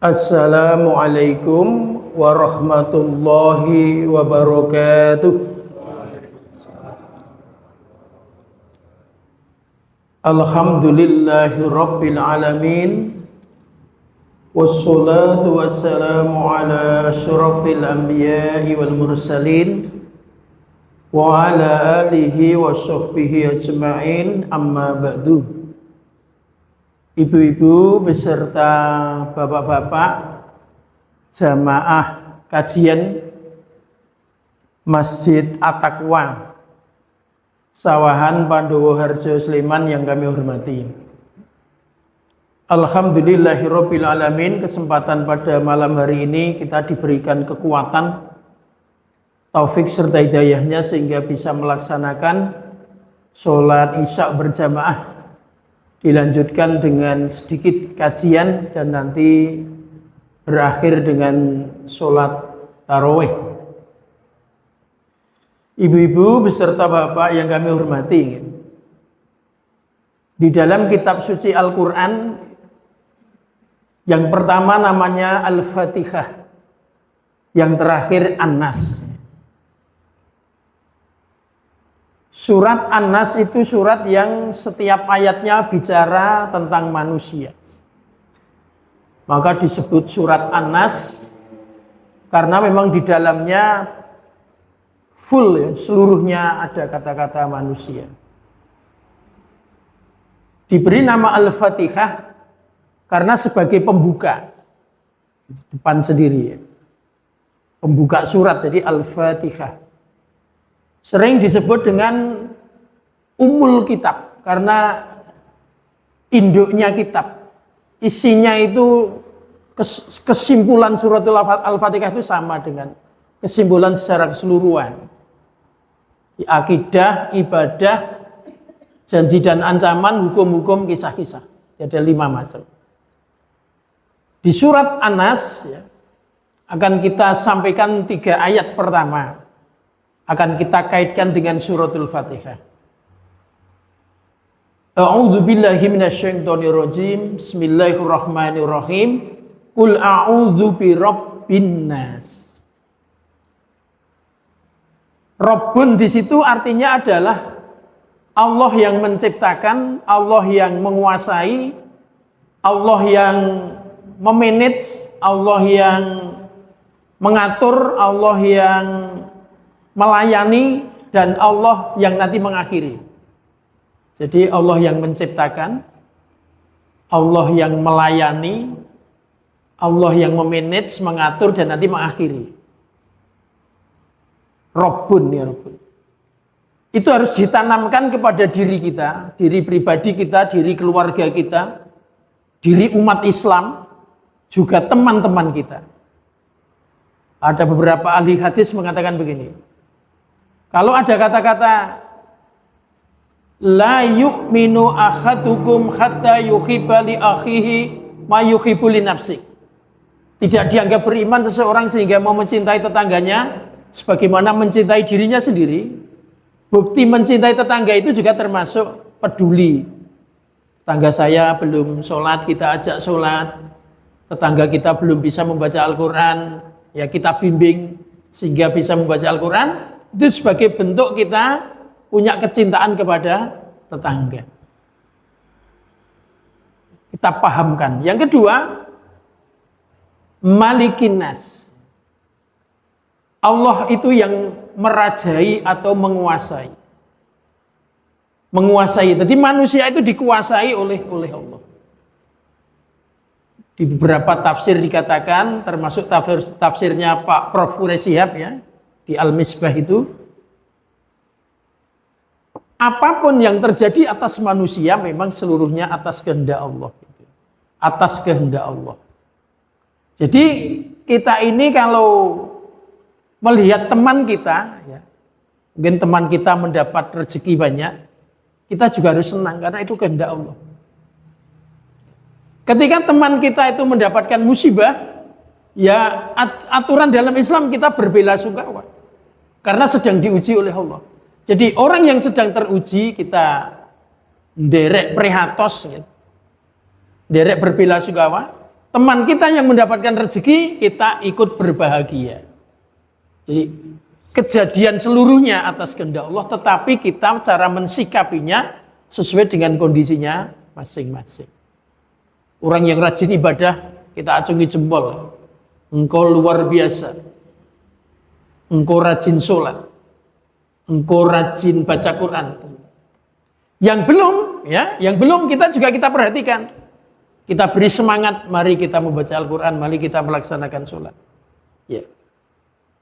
Assalamualaikum warahmatullahi wabarakatuh. Alhamdulillahi rabbil alamin. Wassalatu wassalamu ala asyrafil anbiya'i wal mursalin wa ala alihi wa sahbihi ajma'in, amma ba'du. Ibu-ibu beserta bapak-bapak jamaah kajian Masjid At-Taqwa Sawahan Pandowo Harjo Sleman yang kami hormati. Alhamdulillahirabbil alamin, kesempatan pada malam hari ini kita diberikan kekuatan, taufik serta hidayahnya sehingga bisa melaksanakan sholat isya berjamaah, dilanjutkan dengan sedikit kajian dan nanti berakhir dengan sholat tarawih. Ibu-ibu beserta bapak yang kami hormati, di dalam kitab suci Al-Quran yang pertama namanya Al-Fatihah, yang terakhir An-Nas. Surat An-Nas itu surat yang setiap ayatnya bicara tentang manusia. Maka disebut surat An-Nas karena memang di dalamnya full ya, seluruhnya ada kata-kata manusia. Diberi nama Al-Fatihah karena sebagai pembuka, depan sendiri ya, pembuka surat, jadi Al-Fatihah. Sering disebut dengan Ummul Kitab karena induknya kitab. Isinya itu kesimpulan suratul Al-Fatihah itu sama dengan kesimpulan secara keseluruhan. Akidah, ibadah, janji dan ancaman, hukum-hukum, kisah-kisah. Ada 5 macam. Di surat An-Nas ya, akan kita sampaikan 3 ayat pertama. Akan kita kaitkan dengan suratul Fatihah. A'udzu billahi minasyaitonir rajim. Bismillahirrahmanirrahim. Qul a'udzu birabbin nas. Rabbun di situ artinya adalah Allah yang menciptakan, Allah yang menguasai, Allah yang memanage, Allah yang mengatur, Allah yang melayani, dan Allah yang nanti mengakhiri. Jadi Allah yang menciptakan, Allah yang melayani, Allah yang memanage, mengatur, dan nanti mengakhiri. Rabbun ya Rabbun. Itu harus ditanamkan kepada diri kita, diri pribadi kita, diri keluarga kita, diri umat Islam, juga teman-teman kita. Ada beberapa ahli hadis mengatakan begini. Kalau ada kata-kata la yu'minu ahadukum hatta yuhibba li akhihi ma yuhibbu li nafsih. Tidak dianggap beriman seseorang sehingga mau mencintai tetangganya sebagaimana mencintai dirinya sendiri. Bukti mencintai tetangga itu juga termasuk peduli. Tetangga saya belum sholat, kita ajak sholat. Tetangga kita belum bisa membaca Al-Quran, ya kita bimbing sehingga bisa membaca Al-Quran. Itu sebagai bentuk kita punya kecintaan kepada tetangga. Kita pahamkan. Yang kedua, Malikin Nas. Allah itu yang merajai atau menguasai. Menguasai. Jadi manusia itu dikuasai oleh Allah. Di beberapa tafsir dikatakan, termasuk tafsirnya Pak Prof. Qureshihab ya, di Al-Misbah itu, apapun yang terjadi atas manusia memang seluruhnya atas kehendak Allah. Atas kehendak Allah. Jadi kita ini kalau melihat teman kita, ya, mungkin teman kita mendapat rezeki banyak, kita juga harus senang karena itu kehendak Allah. Ketika teman kita itu mendapatkan musibah, ya aturan dalam Islam kita berbela-sungkawa karena sedang diuji oleh Allah. Jadi orang yang sedang teruji kita derek prihatos, gitu. Derek berbela-sungkawa. teman kita yang mendapatkan rezeki, kita ikut berbahagia. Jadi kejadian seluruhnya atas kehendak Allah, tetapi kita cara mensikapinya sesuai dengan kondisinya masing-masing. Orang yang rajin ibadah, kita acungi jempol. Engkau luar biasa. Engkau rajin sholat. Engkau rajin baca Quran. Yang belum kita juga kita perhatikan. Kita beri semangat, mari kita membaca Al-Quran, mari kita melaksanakan sholat. Ya.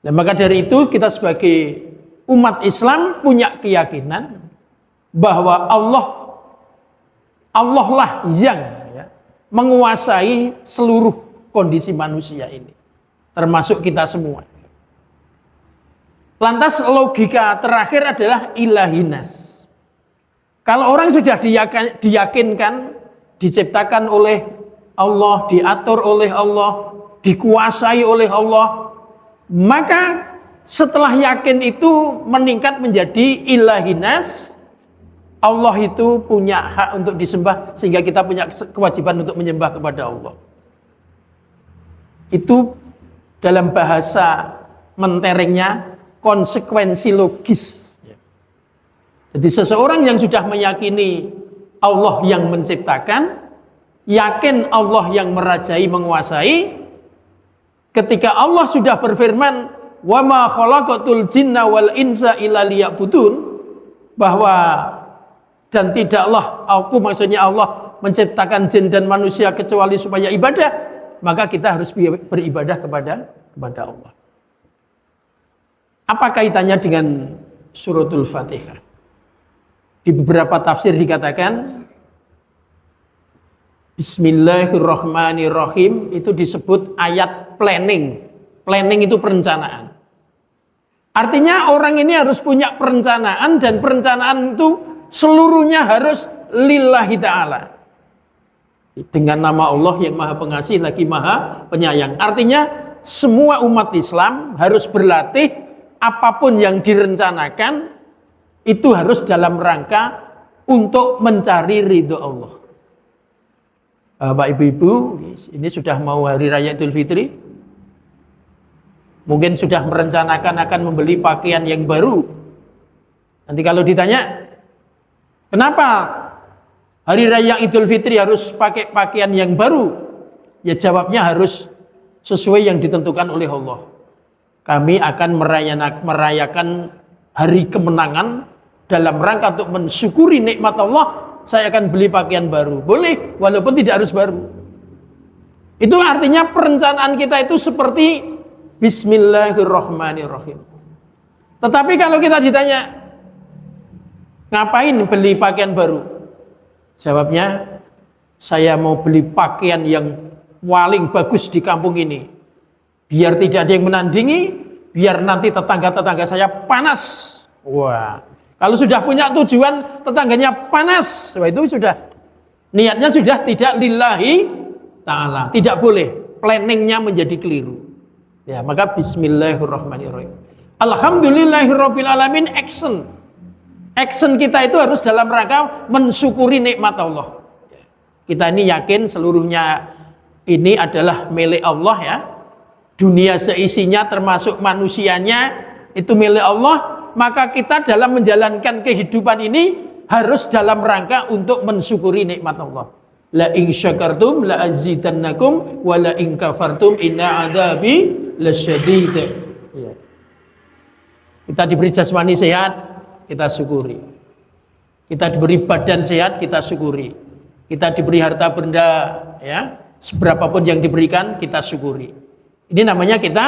Dan maka dari itu kita sebagai umat Islam punya keyakinan bahwa Allah lah yang menguasai seluruh kondisi manusia ini, termasuk kita semua. Lantas logika terakhir adalah ilahinas. Kalau orang sudah diyakinkan, diciptakan oleh Allah, diatur oleh Allah, dikuasai oleh Allah, maka setelah yakin itu meningkat menjadi ilahinas. Allah itu punya hak untuk disembah, sehingga kita punya kewajiban untuk menyembah kepada Allah. Itu dalam bahasa menterengnya konsekuensi logis. Jadi seseorang yang sudah meyakini Allah yang menciptakan, yakin Allah yang merajai, menguasai, ketika Allah sudah berfirman, "Wa ma khalaqatul jinna wal insa illa liya'budun," bahwa dan tidaklah maksudnya Allah menciptakan jin dan manusia kecuali supaya ibadah, maka kita harus beribadah kepada Allah. Apa kaitannya dengan suratul Fatihah? Di beberapa tafsir dikatakan Bismillahirrahmanirrahim itu disebut ayat planning. Planning itu perencanaan. Artinya orang ini harus punya perencanaan, dan perencanaan itu seluruhnya harus lillahi ta'ala. Dengan nama Allah yang maha pengasih lagi maha penyayang. Artinya semua umat Islam harus berlatih, apapun yang direncanakan itu harus dalam rangka untuk mencari ridho Allah. Bapak Ibu-ibu, ini sudah mau hari raya Idul Fitri. Mungkin sudah merencanakan akan membeli pakaian yang baru. Nanti kalau ditanya, kenapa hari raya Idul Fitri harus pakai pakaian yang baru? Ya jawabnya harus sesuai yang ditentukan oleh Allah. Kami akan merayakan hari kemenangan dalam rangka untuk mensyukuri nikmat Allah. Saya akan beli pakaian baru. Boleh, walaupun tidak harus baru. Itu artinya perencanaan kita itu seperti Bismillahirrahmanirrahim. Tetapi kalau kita ditanya, ngapain beli pakaian baru? Jawabnya, saya mau beli pakaian yang paling bagus di kampung ini. Biar tidak ada yang menandingi, biar nanti tetangga-tetangga saya panas. Wah, kalau sudah punya tujuan tetangganya panas, wah itu sudah niatnya sudah tidak lillahi ta'ala. Tidak boleh, planningnya menjadi keliru. Ya, maka Bismillahirrahmanirrahim. Alhamdulillahirabbil alamin, action. Action kita itu harus dalam rangka mensyukuri nikmat Allah. Kita ini yakin seluruhnya ini adalah milik Allah ya. Dunia seisinya termasuk manusianya itu milik Allah. Maka kita dalam menjalankan kehidupan ini harus dalam rangka untuk mensyukuri nikmat Allah. La in syakartum la azidannakum wa la in kafartum inna adzabi lasyadid. Ya. Kita diberi jasmani sehat, kita syukuri. Kita diberi badan sehat, kita syukuri. Kita diberi harta benda ya, seberapapun yang diberikan kita syukuri. Ini namanya kita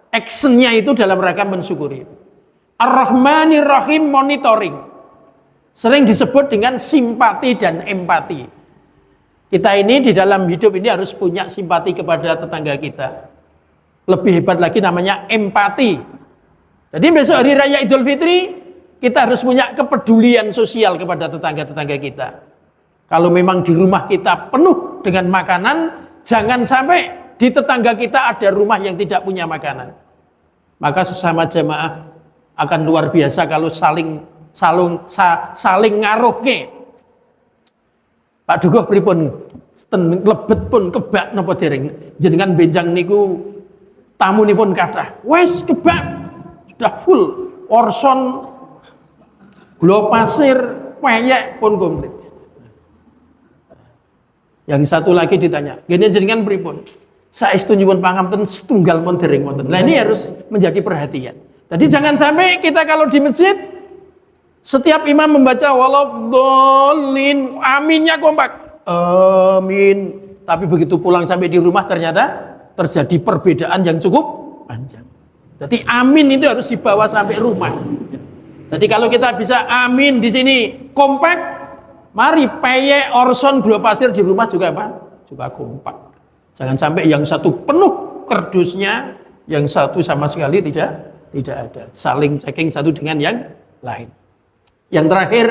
actionnya itu dalam rangka mensyukuri. Ar-Rahmanir Rahim, monitoring. Sering disebut dengan simpati dan empati. Kita ini di dalam hidup ini harus punya simpati kepada tetangga kita. Lebih hebat lagi namanya empati. Jadi besok hari raya Idul Fitri, kita harus punya kepedulian sosial kepada tetangga-tetangga kita. Kalau memang di rumah kita penuh dengan makanan, jangan sampai di tetangga kita ada rumah yang tidak punya makanan. Maka sesama jamaah akan luar biasa kalau saling ngaruhke. Pak Dukuh pripun lebet pun kebak napa dereng. Jenengan benjang niku tamunipun kathah. Wes kebak sudah full. Orson, gula pasir, peyek pun komplit. Yang satu lagi ditanya, gini jenengan pripun? Saestu nyuwun pangapunten setunggal mon dereng wonten. Nah ini harus menjadi perhatian. Jadi jangan sampai kita kalau di masjid setiap imam membaca waladhdallin, aminnya kompak. Amin. Tapi begitu pulang sampai di rumah ternyata terjadi perbedaan yang cukup panjang. Jadi amin itu harus dibawa sampai rumah. Jadi kalau kita bisa amin di sini kompak, mari peyek, orson, gula pasir di rumah juga apa? Juga kompak. Jangan sampai yang satu penuh kerdusnya, yang satu sama sekali tidak ada. Saling checking satu dengan yang lain. Yang terakhir,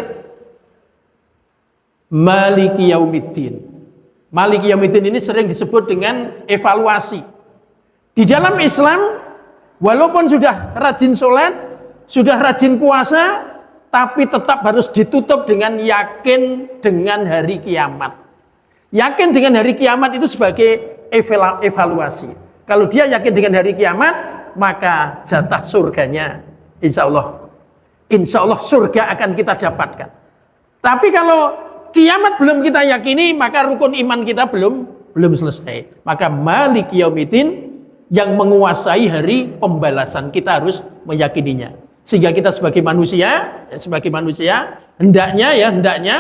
Maliki Yaumiddin. Maliki Yaumiddin ini sering disebut dengan evaluasi. Di dalam Islam, walaupun sudah rajin sholat, sudah rajin puasa, tapi tetap harus ditutup dengan yakin dengan hari kiamat. Yakin dengan hari kiamat itu sebagai evaluasi. Kalau dia yakin dengan hari kiamat, maka jatah surganya insya Allah surga akan kita dapatkan. Tapi kalau kiamat belum kita yakini, maka rukun iman kita belum selesai. Maka Malik Yaumiddin yang menguasai hari pembalasan, kita harus meyakininya. Sehingga kita sebagai manusia hendaknya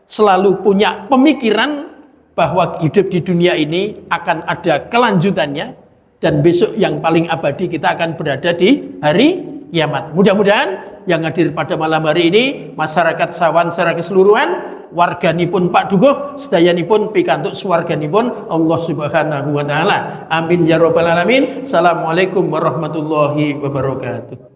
selalu punya pemikiran bahwa hidup di dunia ini akan ada kelanjutannya, dan besok yang paling abadi kita akan berada di hari kiamat. Mudah-mudahan yang hadir pada malam hari ini masyarakat Sawan secara keseluruhan, warganipun Pak Dukuh, sedayanipun pikantuk swarganipun Allah Subhanahu wa taala. Amin ya rabbal alamin. Assalamualaikum warahmatullahi wabarakatuh.